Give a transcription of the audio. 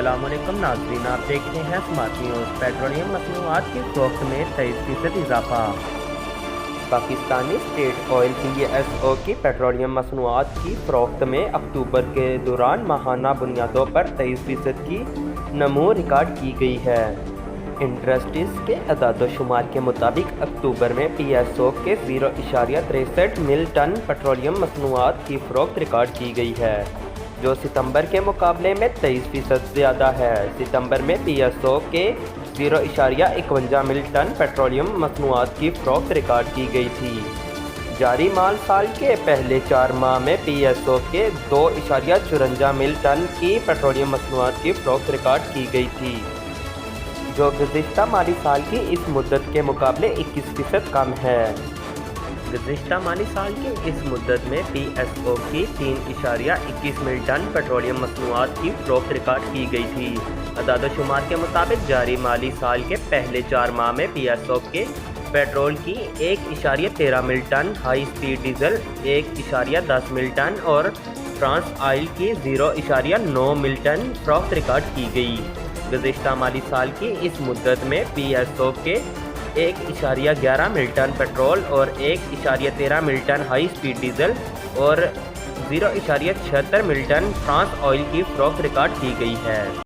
السلام علیکم ناظرین، آپ دیکھتے ہیں اسمارٹ نیوز۔ پیٹرولیم مصنوعات کی فروخت میں 23% اضافہ۔ پاکستانی اسٹیٹ آئل PSO کی پیٹرولیم مصنوعات کی فروخت میں اکتوبر کے دوران ماہانہ بنیادوں پر 23% کی نمو ریکارڈ کی گئی ہے۔ انڈسٹریز کے اعداد و شمار کے مطابق اکتوبر میں PSO کے 0.63 مل ٹن پیٹرولیم مصنوعات کی فروخت ریکارڈ کی گئی ہے، جو ستمبر کے مقابلے میں 23% زیادہ ہے۔ ستمبر میں PSO کے 0.51 مل ٹن پیٹرولیم مصنوعات کی فروخت ریکارڈ کی گئی تھی۔ جاری مال سال کے پہلے 4 ماہ میں PSO کے 2.54 مل ٹن کی پیٹرولیم مصنوعات کی فروخت ریکارڈ کی گئی تھی، جو گزشتہ مالی سال کی اس مدت کے مقابلے 21% کم ہے۔ گزشتہ مالی سال کی اس مدت میں PSO کی 3.21 مل ٹن پیٹرولیم مصنوعات کی فروخت ریکارڈ کی گئی تھی۔ اعداد و شمار کے مطابق جاری مالی سال کے پہلے 4 ماہ میں PSO کے پیٹرول کی 1.13 مل ٹن، ہائی اسپیڈ ڈیزل 1.10 مل ٹن اور فرانس آئل کی 0.9 مل ٹن فروخت ریکارڈ کی گئی۔ گزشتہ مالی سال کی اس مدت میں PSO کے 1.11 مل ٹن پیٹرول اور 1.13 مل ٹن ہائی اسپیڈ ڈیزل اور 0.76 مل ٹن فرانس آئل کی فروخت ریکارڈ کی گئی ہے۔